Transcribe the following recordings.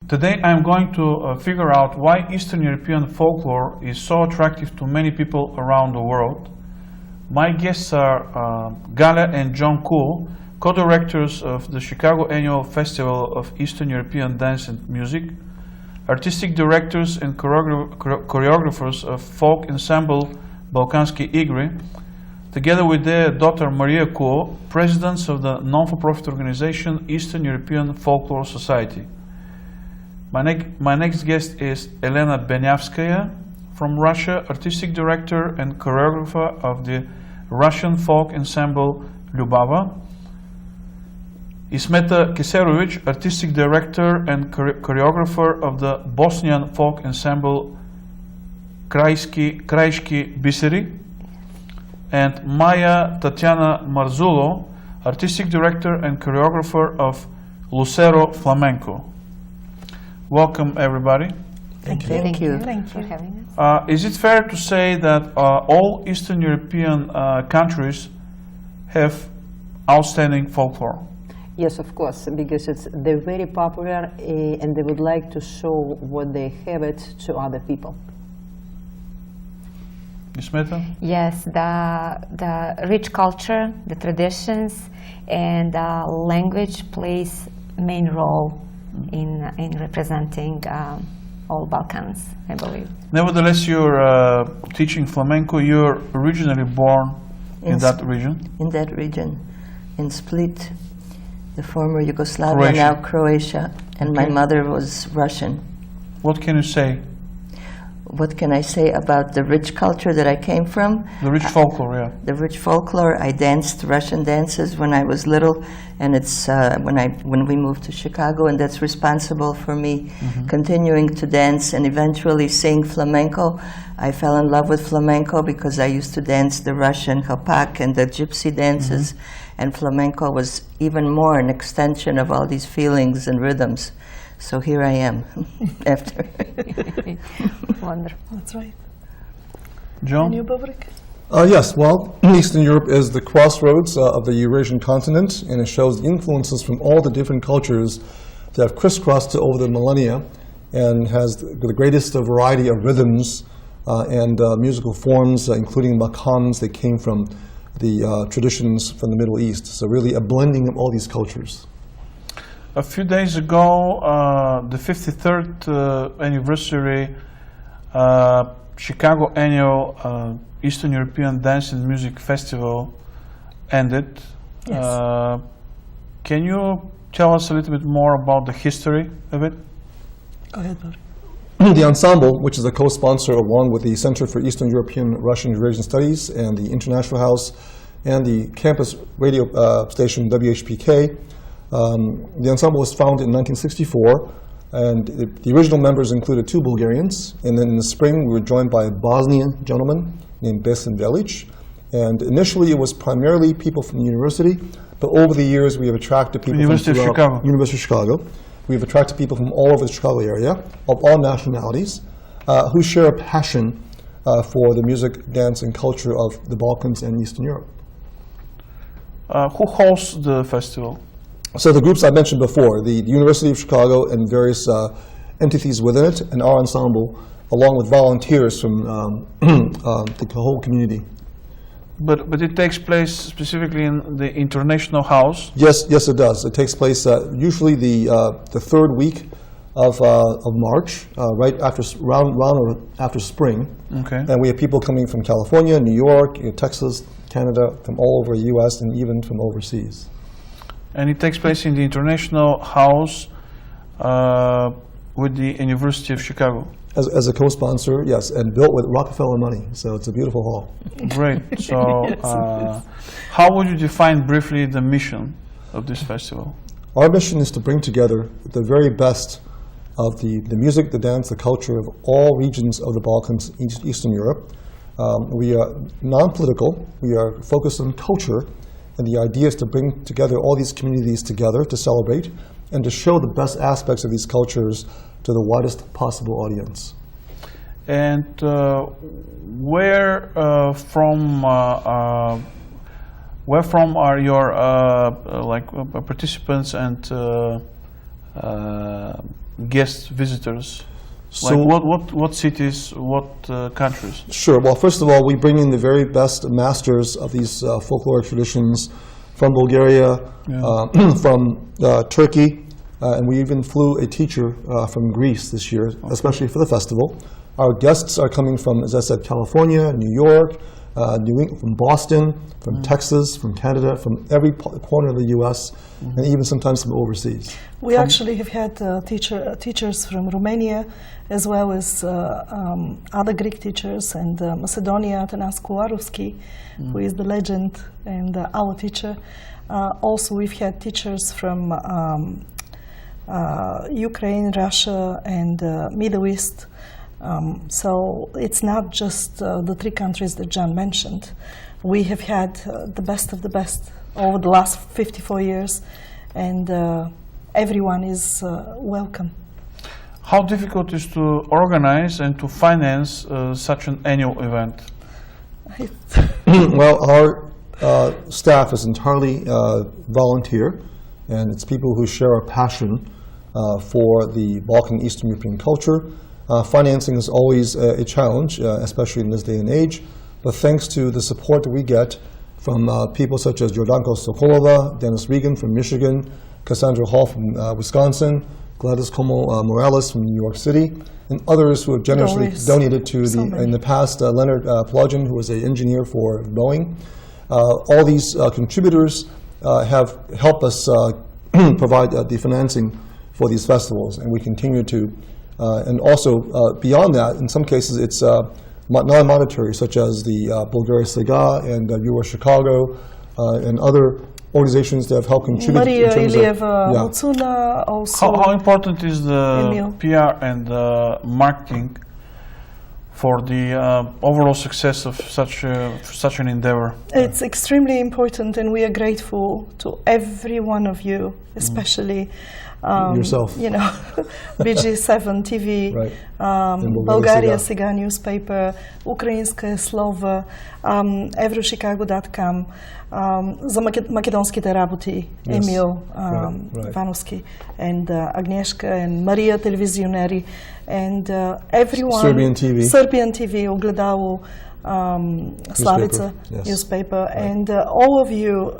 Today I'm going to figure out why Eastern European folklore is so attractive to many people around the world. My guests are Gala and John Cool, co-directors of the Chicago Annual Festival of Eastern European Dance and Music, artistic directors and choreographers of folk ensemble Balkanski Igri, together with their daughter Maria Cool, presidents of the non-for-profit organization Eastern European Folklore Society. My next guest is Elena Benyavskaya from Russia, artistic director and choreographer of the Russian folk ensemble Lyubava. Ismeta Keserovich, artistic director and choreographer of the Bosnian folk ensemble Kraishki Biseri. And Maya Tatiana Marzulo, artistic director and choreographer of Lucero Flamenco. Welcome, everybody. Thank you. Thank you. Thank you for having us. Is it fair to say that all Eastern European countries have outstanding folklore? Yes, of course, because they're very popular and they would like to show what they have it to other people. Ismeta? Yes, the rich culture, the traditions, and language plays main role in representing all Balkans, I believe. Nevertheless, you're teaching flamenco. You're originally born in that region? In that region, in Split, the former Yugoslavia, Croatia. now Croatia, and Okay. my mother was Russian. What can you say? What can I say about the rich culture that I came from? The rich folklore, yeah. The rich folklore. I danced Russian dances when I was little, and it's when we moved to Chicago, and that's responsible for me continuing to dance and eventually sing flamenco. I fell in love with flamenco because I used to dance the Russian hapak and the gypsy dances, and flamenco was even more an extension of all these feelings and rhythms. So here I am, after. Wonderful. That's right. John? And you, Bobrik? Yes, well, Eastern Europe is the crossroads of the Eurasian continent, and it shows the influences from all the different cultures that have crisscrossed over the millennia, and has the greatest variety of rhythms and musical forms, including makams that came from the traditions from the Middle East. So really a blending of all these cultures. A few days ago, the 53rd anniversary Chicago Annual Eastern European Dance and Music Festival ended. Yes. Can you tell us a little bit more about the history of it? Go ahead, Bobrik. The ensemble, which is a co-sponsor along with the Center for Eastern European Russian Eurasian Studies and the International House and the campus radio station WHPK, the ensemble was founded in 1964, and the original members included 2 Bulgarians, and then in the spring we were joined by a Bosnian gentleman named Besim Velic, and initially it was primarily people from the university, but over the years we have attracted people University of Chicago. University of Chicago. We've attracted people from all over the Chicago area, of all nationalities, who share a passion for the music, dance, and culture of the Balkans and Eastern Europe. Who hosts the festival? So the groups I mentioned before, the University of Chicago and various entities within it, and our ensemble, along with volunteers from the whole community. But it takes place specifically in the International House. Yes, it does. It takes place usually the third week of March, right after round after spring. Okay. And we have people coming from California, New York, Texas, Canada, from all over the U.S. and even from overseas. And it takes place in the International House with the University of Chicago. As a co-sponsor, yes, and built with Rockefeller money, so it's a beautiful hall. Great. So how would you define briefly the mission of this festival? Our mission is to bring together the very best of the music, the dance, the culture of all regions of the Balkans, Eastern Europe. We are non-political, we are focused on culture, and the idea is to bring together all these communities together to celebrate and to show the best aspects of these cultures to the widest possible audience. And where from are your participants and guest visitors? So- Like what cities, what countries? Sure. Well, first of all, we bring in the very best masters of these folkloric traditions from Bulgaria, from Turkey, and we even flew a teacher from Greece this year, especially for the festival. Our guests are coming from, as I said, California, New York, from Boston, from Texas, from Canada, from every corner of the U.S., and even sometimes from overseas. We actually have had teachers from Romania, as well as other Greek teachers, and Macedonia, Atanas Kowarovski, who is the legend and our teacher. Also, we've had teachers from Ukraine, Russia, and Middle East. So it's not just the three countries that John mentioned. We have had the best of the best over the last 54 years, and everyone is welcome. How difficult is to organize and to finance such an annual event? Well, our staff is entirely volunteer, and it's people who share our passion for the Balkan Eastern European culture. Financing is always a challenge, especially in this day and age, but thanks to the support that we get from people such as Jordanko Sokolova, Dennis Regan from Michigan, Cassandra Hall from Wisconsin, Gladys Como Morales from New York City, and others who have generously donated to in the past, Leonard Plodgin, who was an engineer for Boeing. All these contributors have helped us provide the financing for these festivals, and we continue to. And also, beyond that, in some cases, it's non-monetary, such as the Bulgaria Sega and Euro Chicago and other organizations that have helped contribute. Maria in terms Ilieva of, Mutsuna also. How important is the Emil. PR and marketing for the overall success of such an endeavor? It's extremely important, and we are grateful to every one of you, especially yourself. You know, BG7 TV, Right. Bulgaria Sega newspaper, Ukrajinska Slovo, Eurochicago.com, za makedonskite работи, Yes. Emil Right. Vanovski, and Agnieszka, and Maria Televizioneri, and everyone. Serbian TV, Ogledalu, Slavica yes. newspaper, and all of you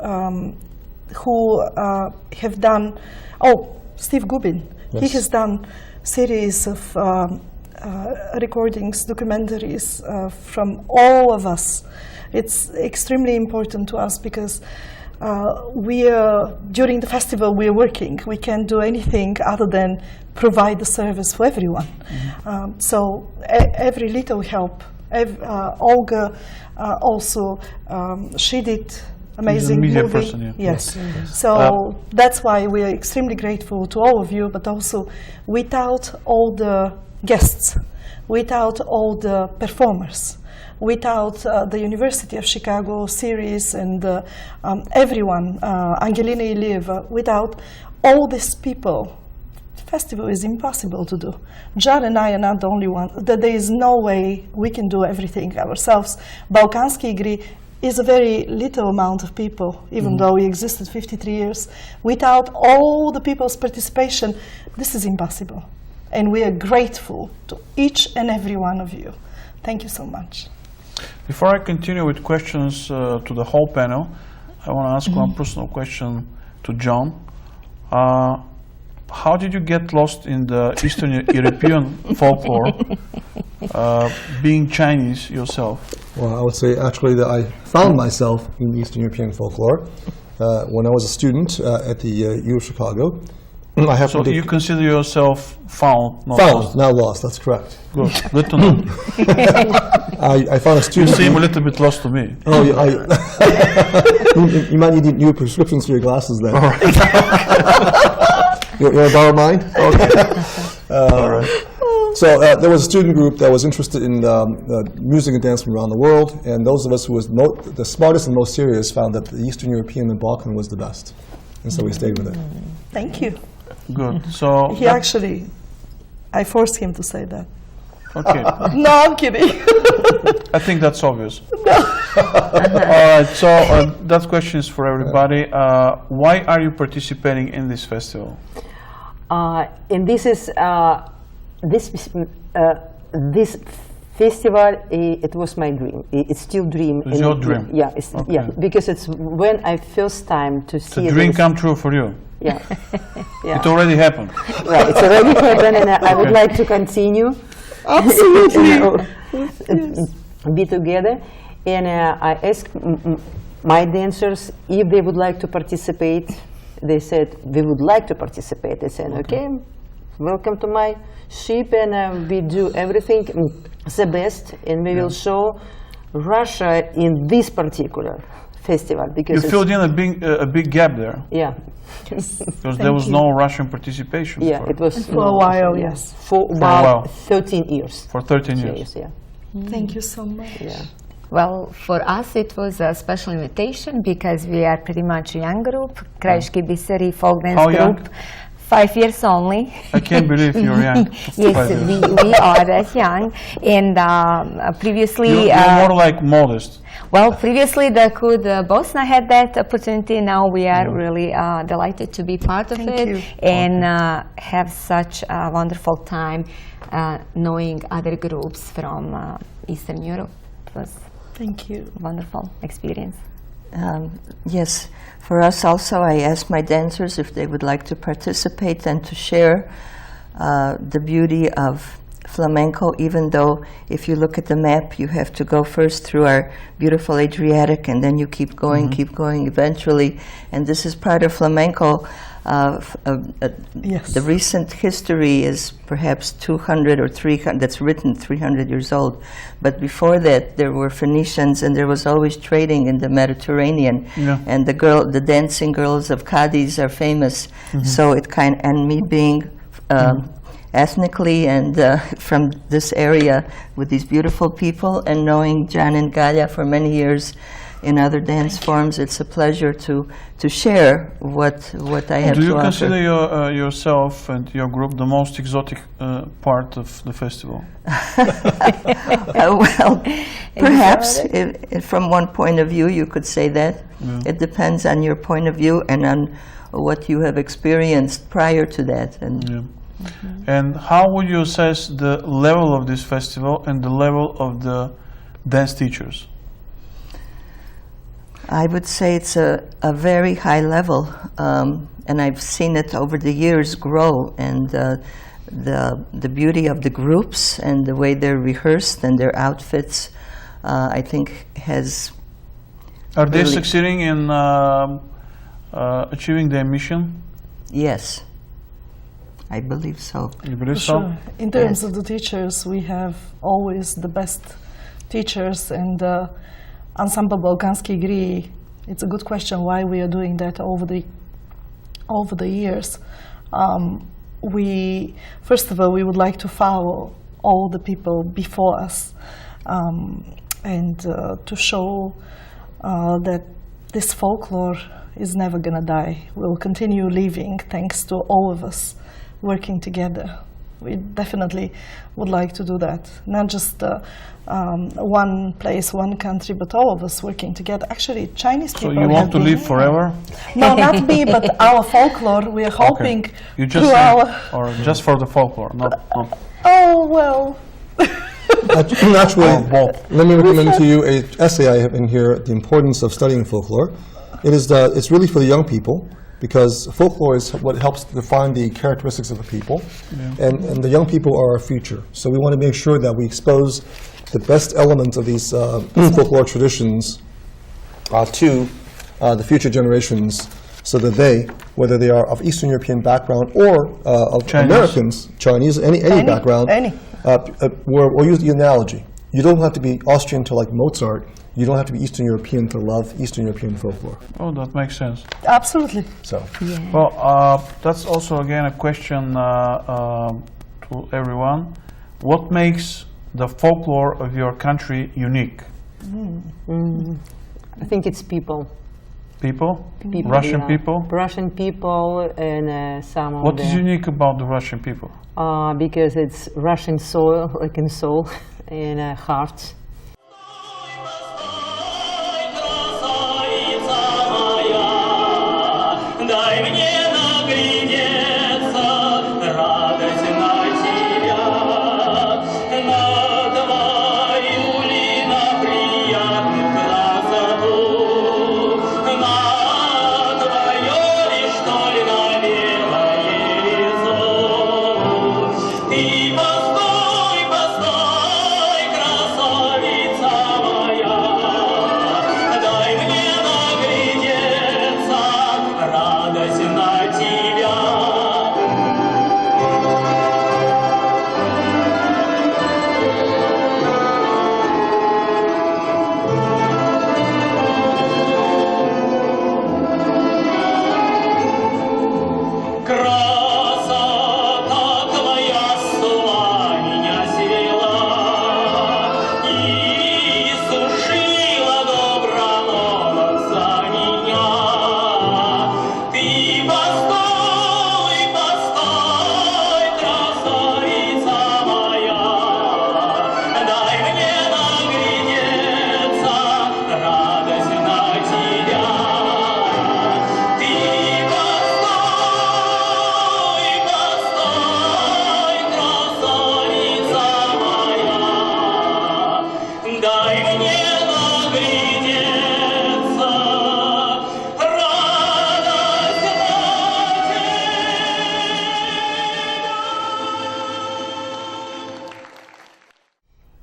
who have done. Steve Gubin, Yes. he has done series of recordings, documentaries from all of us. It's extremely important to us because during the festival we are working. We can't do anything other than provide the service for everyone. So every little help. Olga also, she did amazing media movie. person, yeah. Yes. So that's why we are extremely grateful to all of you, but also without all the guests, without all the performers, without the University of Chicago series and everyone, Angelina Ilieva, without all these people, the festival is impossible to do. John and I are not the only ones. There is no way we can do everything ourselves. Balkanski Igri is a very little amount of people, even though we existed 53 years. Without all the people's participation, this is impossible. And we are grateful to each and every one of you. Thank you so much. Before I continue with questions to the whole panel, I want to ask one personal question to John. How did you get lost in the Eastern European folklore, being Chinese yourself? Well, I would say actually that I found myself in Eastern European folklore when I was a student at the U of Chicago. I have So you consider yourself found, not found, lost? not lost. That's correct. Good. Good to know. I found a You student. seem a little bit lost to me. Oh, yeah, you might need new prescriptions for your glasses then. You want to borrow mine? Okay. All right. So there was a student group that was interested in music and dance from around the world, and those of us who was the smartest and most serious found that the Eastern European and Balkan was the best, and so we stayed with it. Thank you. Good. So He actually, I forced him to say that. okay. No, I'm kidding. I think that's obvious. All right. So that question is for everybody. Why are you participating in this festival? And this is this festival. It was my dream. It's still dream. It's your dream? Yeah, yeah. Because it's when I first time to see. The dream come true for you. Yeah. Yeah. It already happened. Right. It's already happened, and I would like to continue. Absolutely. Be together, and I asked my dancers if they would like to participate. They said we would like to participate. I said, okay, welcome to my ship, and we do everything the best, and we will show Russia in this particular festival. Because You filled in a big gap there. yeah, Because there was no Russian participation. yeah, it was For a while, yes. for a about while. 13 years. For 13 years. Yeah, Thank you so much. yeah. Well, for us it was a special invitation because we are pretty much a young group, Krajiški Biseri folk dance How young? group. 5 years only. I can't believe you're young. Yes, 5 years. we are that young. And previously, You're more like modest. well, previously Bosnia had that opportunity. Now we are really delighted to be part of Thank it you. and have such a wonderful time knowing other groups from Eastern Europe. It was Thank you. a wonderful experience. Yes, for us also, I asked my dancers if they would like to participate and to share the beauty of flamenco, even though if you look at the map, you have to go first through our beautiful Adriatic and then you keep going eventually. And this is part of flamenco. Yes. The recent history is perhaps 200 or 300, that's written 300 years old. But before that, there were Phoenicians and there was always trading in the Mediterranean. Yeah. And the dancing girls of Cadiz are famous. So it and me being ethnically and from this area with these beautiful people and knowing Jan and Galia for many years in other dance forms, it's a pleasure to share what I have Do you to consider offer. yourself and your group the most exotic part of the festival? Well, perhaps from one point of view you could say that. It depends on your point of view and on what you have experienced prior to that. And Yeah. And how would you assess the level of this festival and the level of the dance teachers? I would say it's a very high level, and I've seen it over the years grow, and the beauty of the groups and the way they're rehearsed and their outfits, I think has Are they really- succeeding in achieving their mission? yes, I believe so. You believe For so? sure. In terms Yes. of the teachers, we have always the best teachers, and Ensemble Balkanski Igri, it's a good question why we are doing that over the years. We first of all, we would like to follow all the people before us, and to show that this folklore is never gonna die. We'll continue living thanks to all of us working together. We definitely would like to do that. Not just one place, one country, but all of us working together. Actually, Chinese So people you have want to been- live forever? No, not me, but our folklore. We are hoping You just through say- our... or just for the folklore, not Oh, well, Naturally, Oh, both. let me recommend to you an essay I have in here, The Importance of Studying Folklore. It's really for the young people, because folklore is what helps define the characteristics of the people, and the young people are our future. So we want to make sure that we expose the best elements of these folklore traditions to the future generations, so that they, whether they are of Eastern European background or of Chinese. Americans, Chinese, any background, we'll use the analogy. You don't have to be Austrian to like Mozart. You don't have to be Eastern European to love Eastern European folklore. Oh, that makes sense. absolutely. So, Well, that's also again a question to everyone. What makes the folklore of your country unique? I think it's people. People? People, Russian yeah. people? Russian people and some of What the... is unique about the Russian people? Because it's Russian soil, like in soul, and heart. Дай мне наглядеться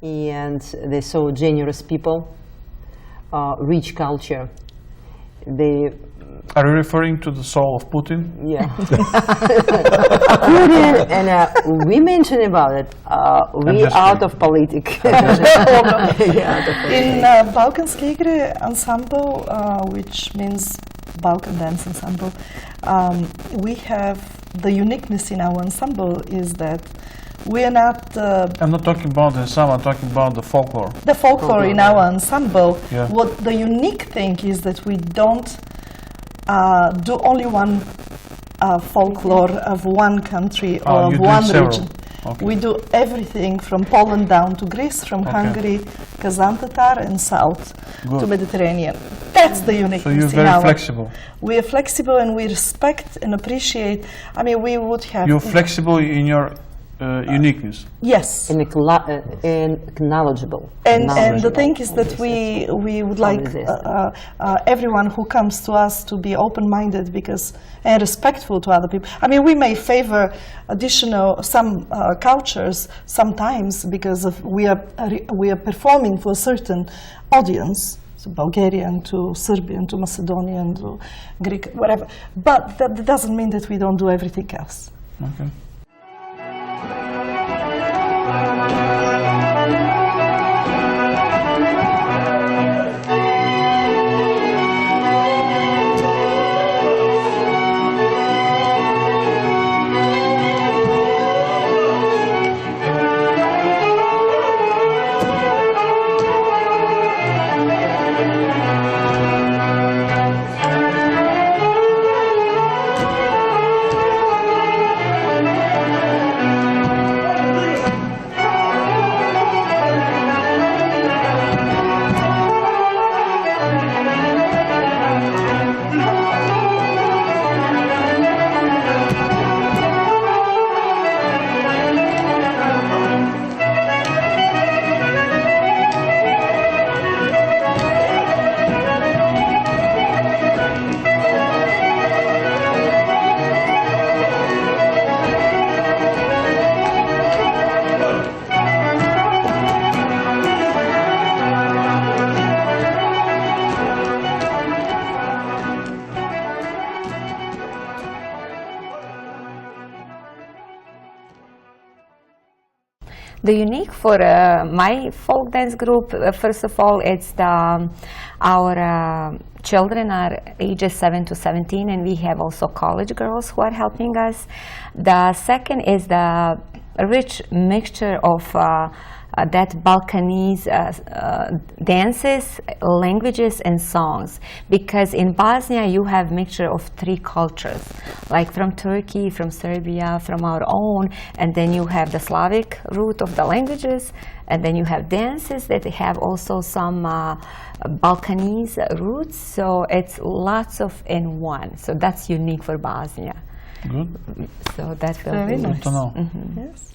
and they're so generous people, rich culture. They, Are you referring to the soul of Putin? yeah. Putin, and we mentioned about it. We just out kidding. of politics. In Balkanskegre ensemble, which means Balkan dance ensemble, we have the uniqueness in our ensemble is that we are not I'm not talking about the ensemble, I'm talking about the folklore. the folklore in our ensemble. Yeah. What the unique thing is that we don't do only one folklore of one country or Oh, of you do one several. region. Okay. We do everything from Poland down to Greece, from Okay. Hungary, Kazan Tatar, and south to Good. Mediterranean. That's the So uniqueness you're in very our. flexible. We are flexible and we respect and appreciate. I mean, we would have. You're flexible in your uniqueness. Yes. and knowledgeable. And the Knowledgeable. thing is that we would like everyone who comes to us to be open-minded and respectful to other people. I mean, we may favor some cultures sometimes because we are performing for a certain audience, so Bulgarian to Serbian to Macedonian to Greek, whatever. But that doesn't mean that we don't do everything else. Okay. The unique for my folk dance group, first of all, it's our children are ages 7 to 17, and we have also college girls who are helping us. The second is the rich mixture of that Balkanese dances, languages, and songs. Because in Bosnia you have mixture of 3 cultures, like from Turkey, from Serbia, from our own, and then you have the Slavic root of the languages, and then you have dances that have also some Balkanese roots. So it's lots of in one. So that's unique for Bosnia. Good. So that will Very be nice. Good to know. Yes.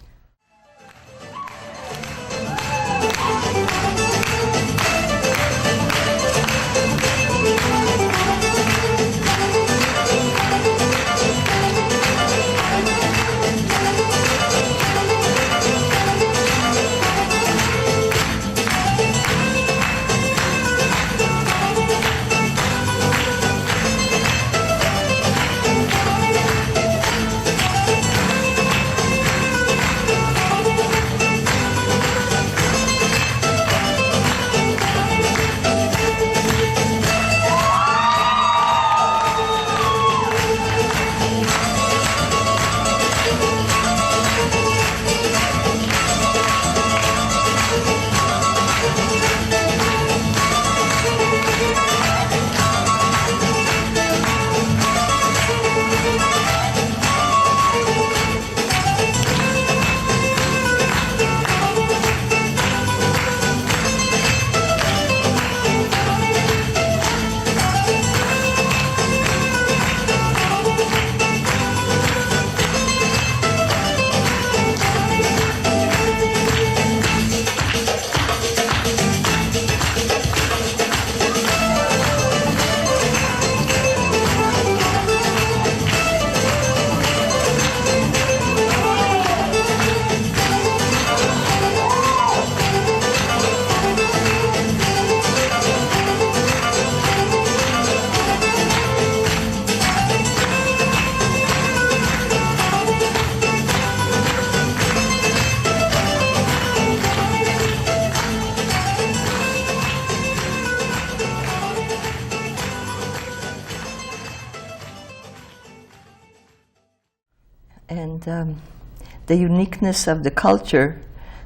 the uniqueness of the culture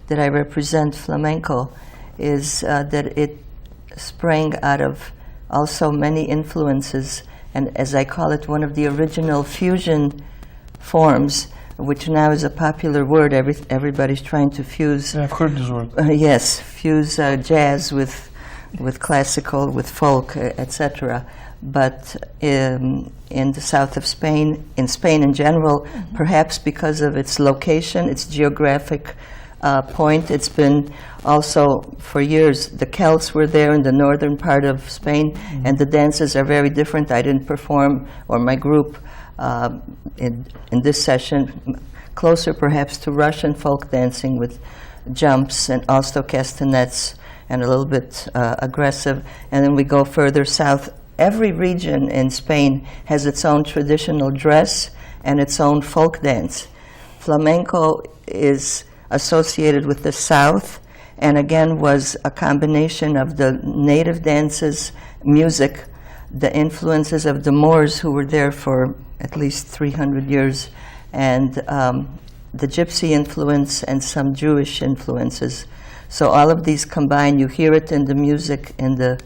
that I represent, flamenco, is that it sprang out of also many influences, and as I call it, one of the original fusion forms, which now is a popular word. Everybody's trying to fuse. Yeah, I've heard this word. Yes, fuse jazz with classical, with folk, etc. But in the south of Spain, in Spain in general, perhaps because of its location, its geographic point, it's been also for years, the Celts were there in the northern part of Spain, and the dances are very different. I didn't perform, or my group, in this session, closer perhaps to Russian folk dancing with jumps and also castanets and a little bit aggressive. And then we go further south. Every region in Spain has its own traditional dress and its own folk dance. Flamenco is associated with the south, and again was a combination of the native dances, music, the influences of the Moors who were there for at least 300 years, and the gypsy influence and some Jewish influences. So all of these combine. You hear it in the music, in the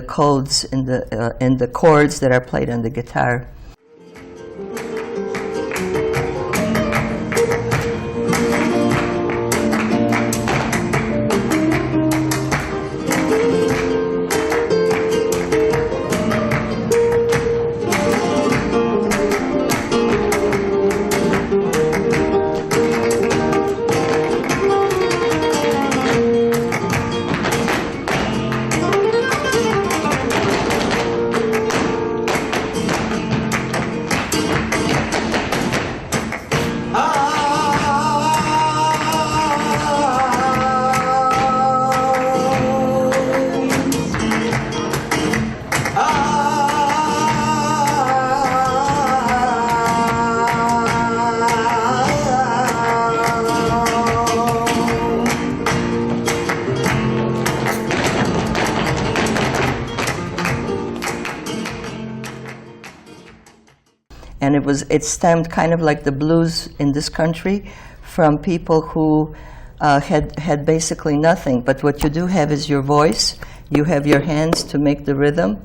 codes, in the chords that are played on the guitar. And it stemmed kind of like the blues in this country from people who had basically nothing. But what you do have is your voice. You have your hands to make the rhythm.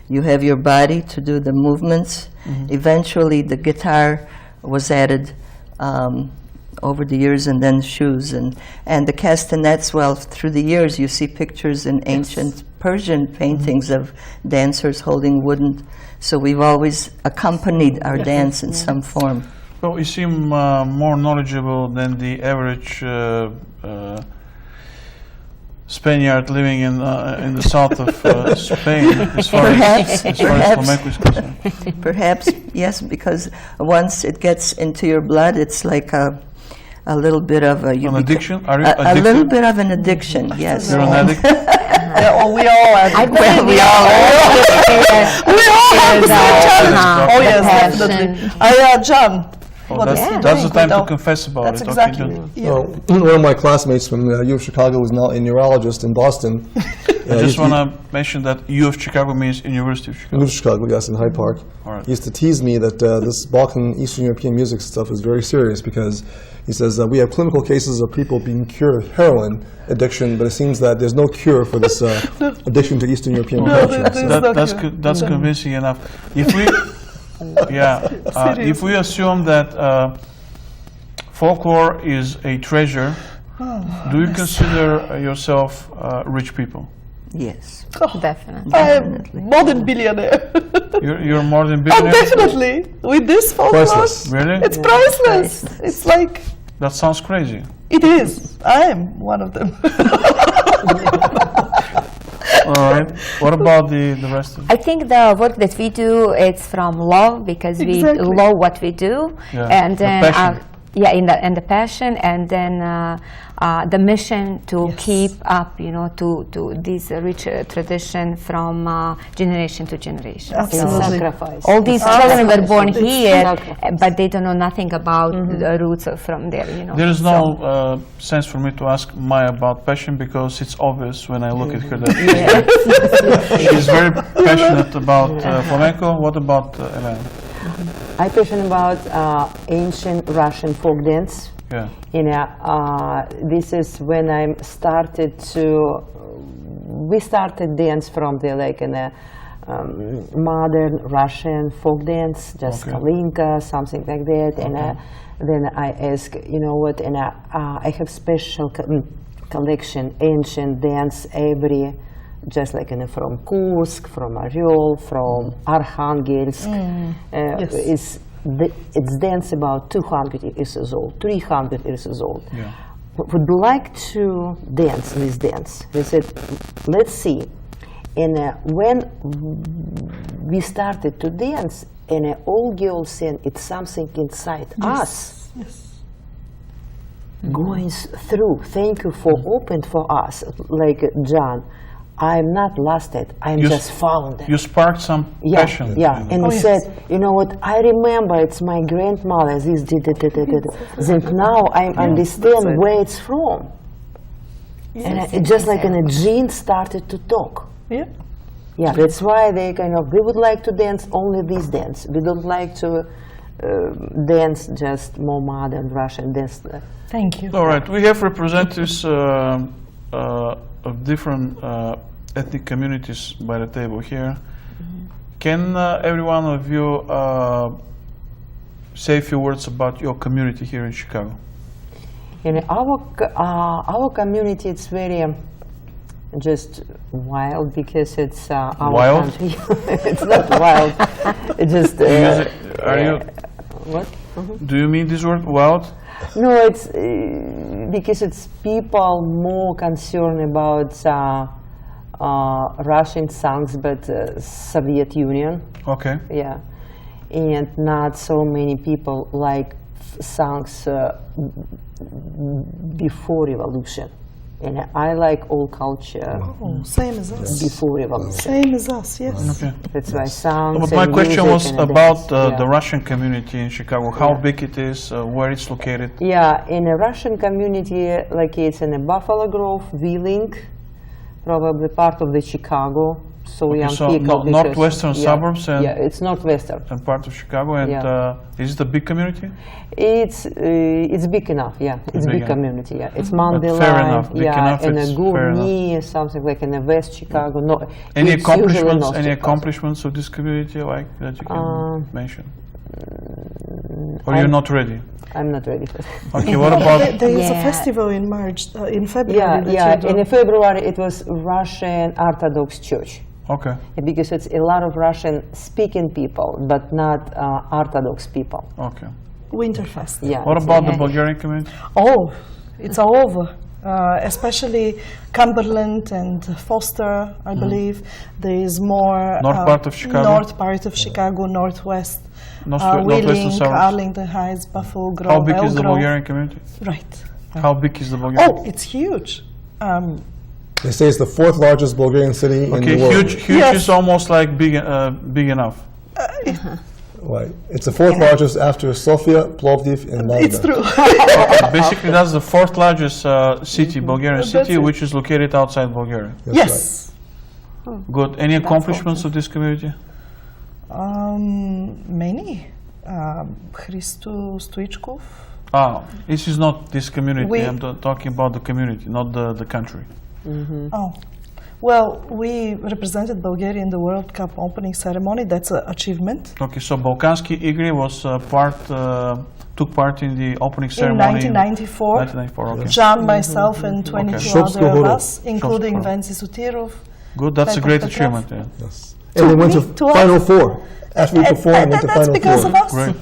You have your body to do the movements. Eventually, the guitar was added over the years, and then shoes. And the castanets, well, through the years, you see pictures in ancient Persian paintings of dancers holding wooden. So we've always accompanied our dance in some form. Well, you seem more knowledgeable than the average Spaniard living in the south of Spain, as far as flamenco is concerned. Perhaps, yes, because once it gets into your blood, it's like a little bit of an addiction. Are you a addicted? little bit of an addiction, yes. You're an addict. Yeah, we all are. I believe we all have the same challenge. Oh yes, passion. definitely. John. Oh, that's the time to confess about That's it. exactly. Okay, Yeah. Well, one of my classmates from U of Chicago is now a neurologist in Boston. I just want to mention that U of Chicago means University of Chicago. U of Chicago, yes, in Hyde Park. All right. He used to tease me that this Balkan, Eastern European music stuff is very serious because he says we have clinical cases of people being cured of heroin addiction, but it seems that there's no cure for this addiction to Eastern European culture. That's convincing enough. If we, if we assume that folklore is a treasure, do you consider yourself rich people? Yes. Definitely. I am more than billionaire. You're more than Oh, billionaire? definitely. With this folklore, Priceless. Really? it's priceless. It's like, That sounds crazy. it is. I am one of them. All right. What about the rest of I think the work that we do, it's from love, because Exactly. we love what we do, Yeah, and the then passion. and the passion, and then the mission to keep up, to this rich tradition from generation to generation. Absolutely. Sacrifice. All these children were born It's here, sacrifice. but they don't know nothing about the roots from there. There is no sense for me to ask Maya about passion because it's obvious when I look at her that she's very passionate about flamenco. What about Elena? I'm passionate about ancient Russian folk dance. Yeah. This is when I started to. We started dance from the modern Russian folk dance, just kalinka, something like that, and then I asked, you know what, and I have special collection ancient dance just like from Kursk, from Oryol, from Arkhangelsk. Yes. It's dance about 200 years old, 300 years old. Yeah. Would like to dance this dance. They said, let's see. And when we started to dance, and all girls said it's something inside us. Yes. Going through. Thank you for open for us, like John. I'm not lost it. I'm just found it. You sparked some passion. Yeah, and he said, you know what? I remember it's my grandmother. This did. Then now I understand where it's from. Yes. And it just like in a gene started to talk. Yeah. Yeah, that's why they we would like to dance only this dance. We don't like to dance just more modern Russian dance. Thank you. All right, we have representatives of different ethnic communities by the table here. Can every one of you say a few words about your community here in Chicago? In our community, it's very just wild because it's our Wild? country. It's not wild. It's just. Are you? What? Do you mean this word, wild? No, it's because it's people more concerned about Russian songs, but Soviet Union. Okay. Yeah, and not so many people like songs before revolution. And I like all culture Same as us. before revolution. Same as us, yes. Okay. That's why songs. But my and question music was and about dance. the Russian community in Chicago. How Yeah. big it is, where it's located. Yeah, in a Russian community, like it's in a Buffalo Grove, Wheeling, probably part of the Chicago. So Okay, young so people. northwestern suburbs and it's northwestern. and part of Chicago. And is it a big community? It's big enough. Yeah, it's Big big enough. community. Yeah, it's Monday fair line. enough, big Yeah, enough, and it's a fair Gourmet, something like in the West Chicago. No, Any it's usually accomplishments? North Any Chicago. accomplishments of this community, like that you can mention? Or you're not ready? I'm not ready for that. Okay. What about? There is a Yeah. festival in March, in February. Yeah, that yeah. you do. In February, it was Russian Orthodox Church. Okay. Because it's a lot of Russian-speaking people, but not Orthodox people. Okay. Winterfest. Yeah. What it's about a- the Bulgarian community? Oh, it's all over. Especially Cumberland and Foster, I believe. There is more. North part of Chicago? North part of Chicago, northwest. Northwestern Wheeling, suburbs. Arlington Heights, Buffalo Grove, How big is the Elk Grove. Bulgarian community? Right. How big is the Bulgarian? Oh, it's huge. They say it's the fourth largest Bulgarian city in Okay, the world. huge Yes. is almost like big enough. Right. It's the fourth largest after Sofia, Plovdiv, and Malta. It's true. Basically, that's the fourth largest city, Bulgarian That's city, it. which is located outside Bulgaria. That's Yes. Good. Any accomplishments of this community? Many. Hristo Stoichkov. This is not this community. We- I'm talking about the community, not the country. Oh. Well, we represented Bulgaria in the World Cup opening ceremony. That's an achievement. Okay, so Balkanski Igri was took part in the opening In ceremony 1994, 1994. Okay, John, myself, and 22 Shopsko other of Horov. us, including Shopsko. Venci Sutirov. good. That's a Peter great Petrov. achievement. Yeah. Yes. And they went me, to to us. Final Four. After we performed, went to That's Final because Four. of us. Great.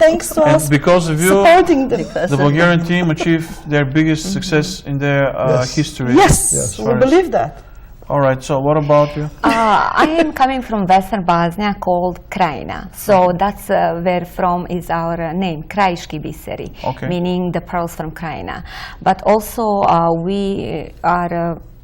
Thanks to And us because of you, supporting them. the Bulgarian team achieved their biggest success in their Yes. history. Yes, Yes. we believe that. All right. So what about you? I am coming from Western Bosnia called Krajina. So that's where from is our name, Krajiški biseri, Okay. meaning the pearls from Krajina. But also we are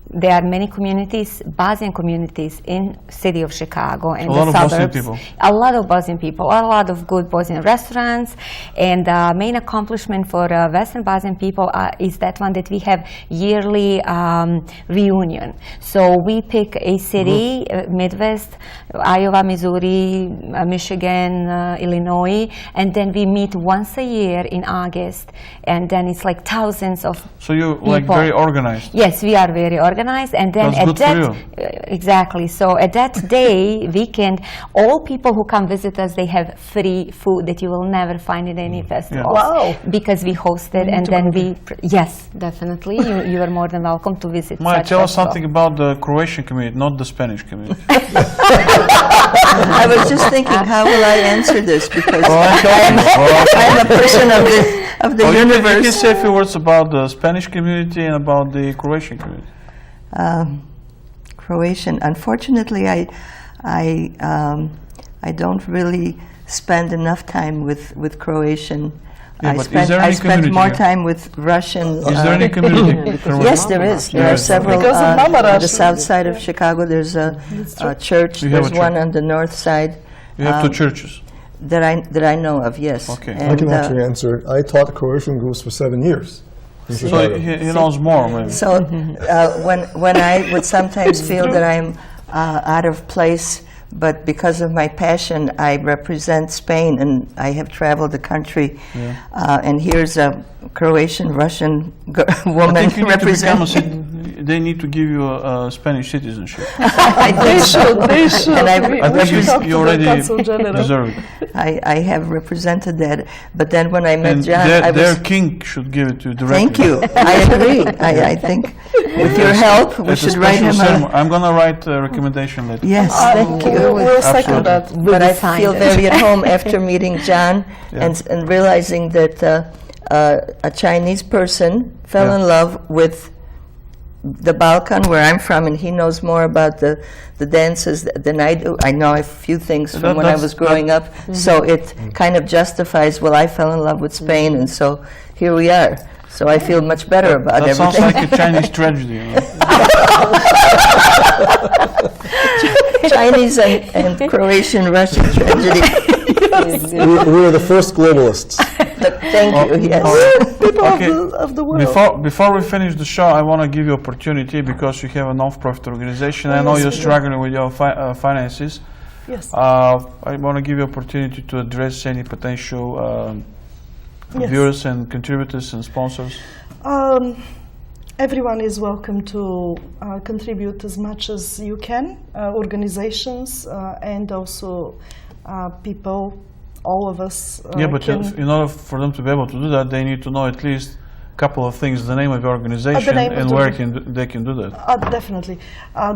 there are many communities, Bosnian communities in city of Chicago and A lot the of Bosnian suburbs. people. A lot of Bosnian people, a lot of good Bosnian restaurants, and the main accomplishment for Western Bosnian people is that one that we have yearly reunion. So we pick a city, Midwest, Iowa, Missouri, Michigan, Illinois, and then we meet once a year in August, and then it's like thousands of So you're like people. very organized. Yes, we are very organized, and then That's at good for that you. Exactly. So at that day, weekend, all people who come visit us, they have free food that you will never find in any festival. Wow. Because we hosted, and then yes, definitely, you are more than welcome to visit. Maya, such tell us festival. something about the Croatian community, not the Spanish community. I was just thinking, how will I answer this? Because Well, I'm a person of the you can universe. say a few words about the Spanish community and about the Croatian community. Croatian. Unfortunately, I don't really spend enough time with Croatian. Yeah, but is there I any spend community more here? time with Russian. Is there any community? Yes, there is. There are several. Because of Mama On the Russia. south side of Chicago, there's a church. You have There's a one church. on the north side You have two churches. that I know of. Yes. Okay. I And, can actually answer. I taught Croatian groups for 7 years in So Chicago. he knows more, maybe. So when I would sometimes feel that I'm out of place, but because of my passion, I represent Spain, and I have traveled the country. And here's a Croatian Russian I woman think you need to become a representing. they need to give you a Spanish citizenship. I think so. They should. And I I We think should talk to you the already Consul General. deserve it. I have represented that. But then when I met And John, I was. their king should give it to you directly. Thank you. I agree. I think with your help, we At a should write special him a. ceremony. I'm going to write a recommendation letter. Yes, thank you. We'll second that. But I signed feel it. very at home after meeting John and realizing that a Chinese person fell in love with the Balkan, where I'm from, and he knows more about the dances than I do. I know a few things from when I was growing up, so it kind of justifies, well, I fell in love with Spain, and so here we are. So I feel much better about That sounds everything. like a Chinese tragedy. You know? Chinese and Croatian Russian tragedy. We're the first globalists. But thank you, yes. People Okay. of the world. Before we finish the show, I want to give you opportunity because you have a non-profit organization. I know Yes, you're we do. struggling with your finances. Yes. I want to give you opportunity to address any potential Yes. viewers and contributors and sponsors. Everyone is welcome to contribute as much as you can, organizations and also people, all of us. Yeah, but can, in order for them to be able to do that, they need to know at least a couple of things: the name of your organization name of and the where org- they can do that. Definitely.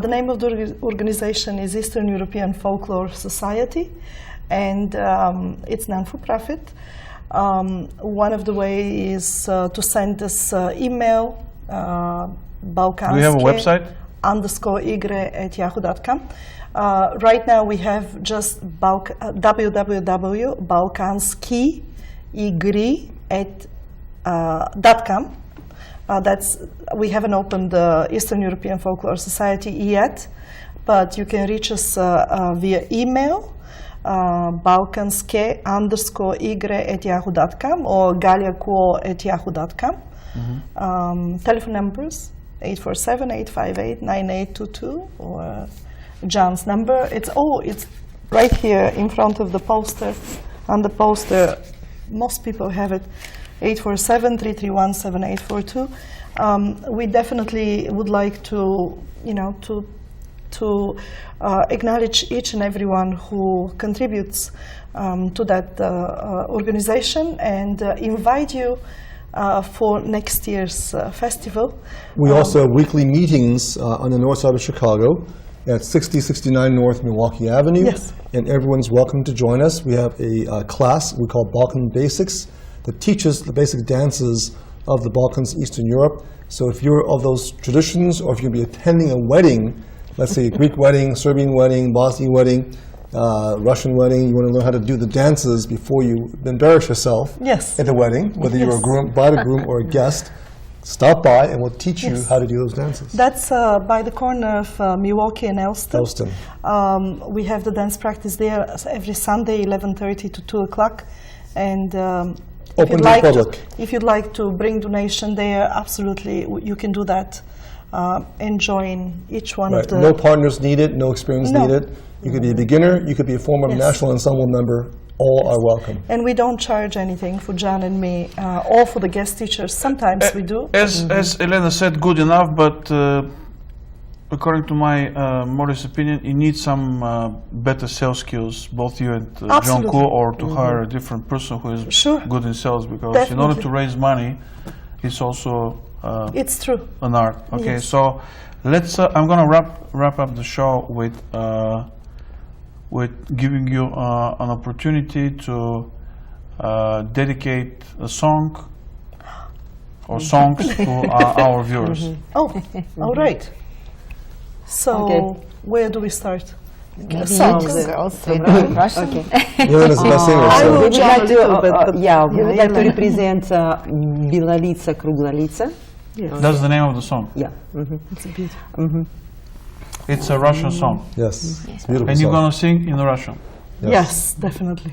The name of the organization is Eastern European Folklore Society, and it's non-for-profit. One of the ways is to send us email, Do you have a website? _igre@yahoo.com. Right now we have just www.balkanski.com. We haven't opened the Eastern European Folklore Society yet, but you can reach us via email, balkanske_igre@yahoo.com or galiakuo@yahoo.com. Telephone numbers 847-858-9822 or John's number. It's right here in front of the poster. On the poster, most people have it. 847-331-7842. We definitely would like to, acknowledge each and everyone who contributes to that organization and invite you for next year's festival. We also have weekly meetings on the north side of Chicago at 6069 North Milwaukee Avenue. Yes. And everyone's welcome to join us. We have a class we call Balkan Basics that teaches the basic dances of the Balkans, Eastern Europe. So if you're of those traditions, or if you're going to be attending a wedding, let's say a Greek wedding, Serbian wedding, Bosnian wedding, Russian wedding, you want to learn how to do the dances before you embarrass yourself Yes. at the wedding, whether you're a groom, bride or groom or a guest. stop by and we'll teach you how to do those dances. That's by the corner of Milwaukee and Elston. Elston. We have the dance practice there every Sunday, 11:30 to 2 o'clock. And Open to the public. if you'd like to bring donation there, absolutely, you can do that. And join each one of Right. the... No partners needed, no experience No. needed. You could be a beginner, you could be a former Yes. National Ensemble member. All are welcome. And we don't charge anything for John and me, or for the guest teachers. Sometimes we do. As Elena said, good enough, but according to my modest opinion, you need some better sales skills, both you and John Absolutely. Kuo, or to hire a different person who is Sure. good in sales, because in order to Definitely. raise money, it's also It's true. an art. Okay, Yes. so let's. I'm gonna wrap up the show with giving you an opportunity to dedicate a song or songs to our viewers. Oh, all right. So, Okay. where do we start? Maybe Songs. you two girls say the Russian. Okay. Elena's the best singer, I so will We would jam like a to, little bit, but we would like to Elena. represent Белолица, Круглолица. That's the name of the song. Yeah. It's a Russian song, yes, beautiful and you're song. gonna sing in Russian. Yes, definitely.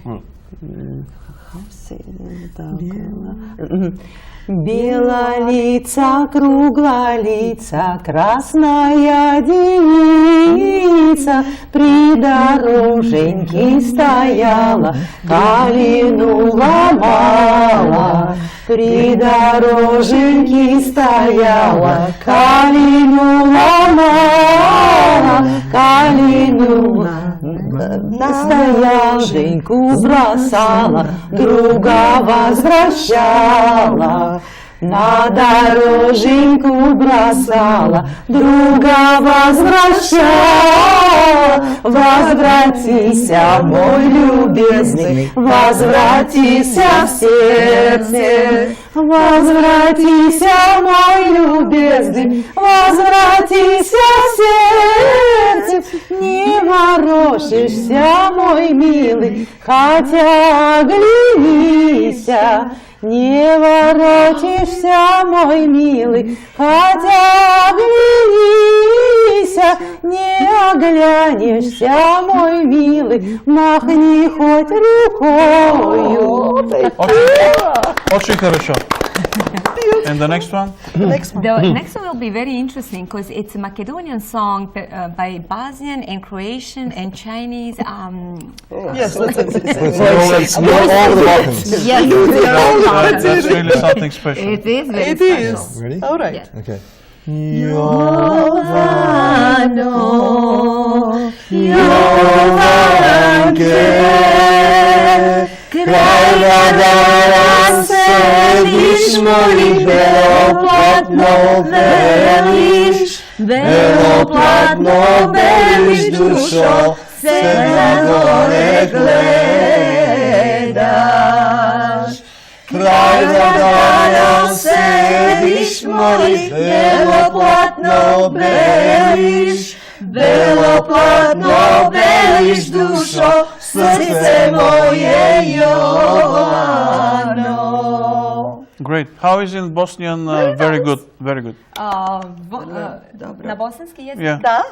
Белолица, круглолица, красная девица, при дороженьке стояла, калину ломала. При дороженьке стояла, калину ломала, калину настоященьку бросала, друга возвращала. На дороженьку бросала, друга возвращала. Возвратися, мой любезный, возвратися в сердце. Возвратися, мой любезный, возвратися в сердце. Не ворочишься, мой милый, хотя оглянися. Не воротишься, мой милый, хотя оглянися. Не оглянешься, мой милый, махни хоть рукою. Очень хорошо. And the next one? Next one. The next one will be very interesting because it's a Macedonian song by Bosnian and Croatian and Chinese. Yes, that's it. It's all over the Balkans. Yes, That's really something special. it is very It special. is. Ready? All right. Yes. Okay. Sediš moj belo platno beliš, belo platno beliš dušo, se na gore gledaš. Kraj zadanja sediš moj belo platno beliš, belo platno beliš dušo, srce moje Jovano. Great. How is in Bosnian? Very good. Very good. Na bosanski jezik? Yeah. Da?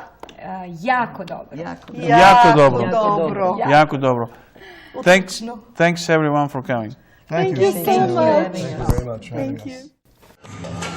Jako dobro. Jako dobro. Dobro. Jako dobro. Thanks everyone for coming. Thank you so much. Thank you very much for having us.